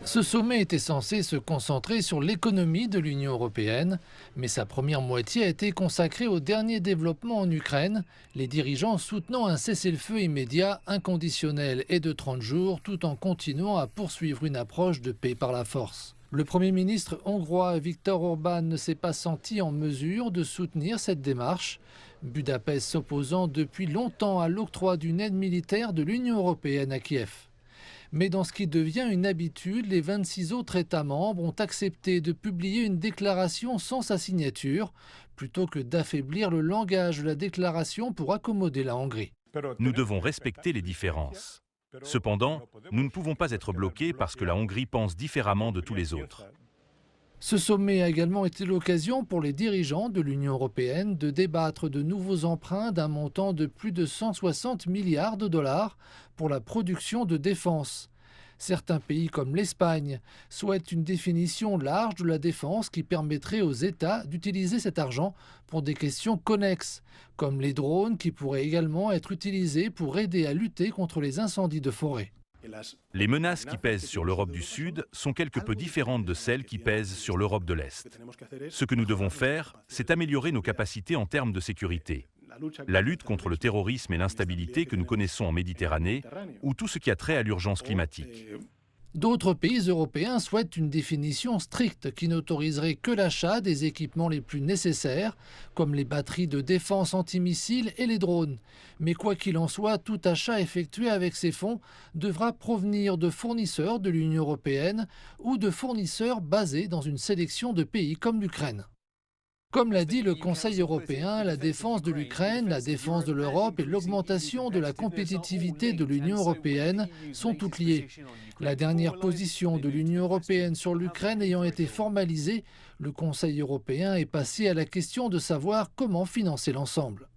Ce sommet était censé se concentrer sur l'économie de l'Union européenne, mais sa première moitié a été consacrée aux derniers développements en Ukraine, les dirigeants soutenant un cessez-le-feu immédiat, inconditionnel et de 30 jours, tout en continuant à poursuivre une approche de paix par la force. Le Premier ministre hongrois Viktor Orbán ne s'est pas senti en mesure de soutenir cette démarche, Budapest s'opposant depuis longtemps à l'octroi d'une aide militaire de l'Union européenne à Kiev. Mais dans ce qui devient une habitude, les 26 autres États membres ont accepté de publier une déclaration sans sa signature, plutôt que d'affaiblir le langage de la déclaration pour accommoder la Hongrie. Nous devons respecter les différences. Cependant, nous ne pouvons pas être bloqués parce que la Hongrie pense différemment de tous les autres. Ce sommet a également été l'occasion pour les dirigeants de l'Union européenne de débattre de nouveaux emprunts d'un montant de plus de 160 milliards de dollars pour la production de défense. Certains pays comme l'Espagne souhaitent une définition large de la défense qui permettrait aux États d'utiliser cet argent pour des questions connexes, comme les drones qui pourraient également être utilisés pour aider à lutter contre les incendies de forêt. Les menaces qui pèsent sur l'Europe du Sud sont quelque peu différentes de celles qui pèsent sur l'Europe de l'Est. Ce que nous devons faire, c'est améliorer nos capacités en termes de sécurité. La lutte contre le terrorisme et l'instabilité que nous connaissons en Méditerranée, ou tout ce qui a trait à l'urgence climatique. D'autres pays européens souhaitent une définition stricte qui n'autoriserait que l'achat des équipements les plus nécessaires, comme les batteries de défense antimissiles et les drones. Mais quoi qu'il en soit, tout achat effectué avec ces fonds devra provenir de fournisseurs de l'Union européenne ou de fournisseurs basés dans une sélection de pays comme l'Ukraine. Comme l'a dit le Conseil européen, la défense de l'Ukraine, la défense de l'Europe et l'augmentation de la compétitivité de l'Union européenne sont toutes liées. La dernière position de l'Union européenne sur l'Ukraine ayant été formalisée, le Conseil européen est passé à la question de savoir comment financer l'ensemble.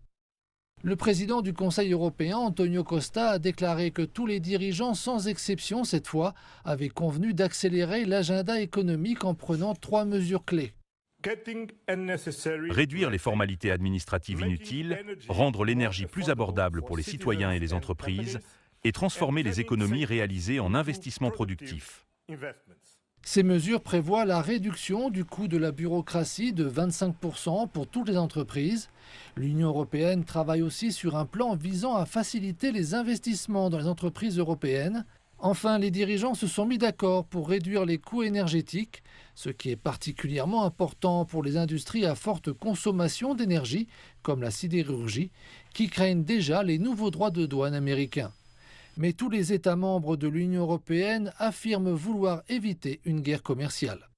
Le président du Conseil européen, Antonio Costa, a déclaré que tous les dirigeants, sans exception cette fois, avaient convenu d'accélérer l'agenda économique en prenant 3 mesures clés. Réduire les formalités administratives inutiles, rendre l'énergie plus abordable pour les citoyens et les entreprises, et transformer les économies réalisées en investissements productifs. Ces mesures prévoient la réduction du coût de la bureaucratie de 25% pour toutes les entreprises. L'Union européenne travaille aussi sur un plan visant à faciliter les investissements dans les entreprises européennes. Enfin, les dirigeants se sont mis d'accord pour réduire les coûts énergétiques, ce qui est particulièrement important pour les industries à forte consommation d'énergie, comme la sidérurgie, qui craignent déjà les nouveaux droits de douane américains. Mais tous les États membres de l'Union européenne affirment vouloir éviter une guerre commerciale.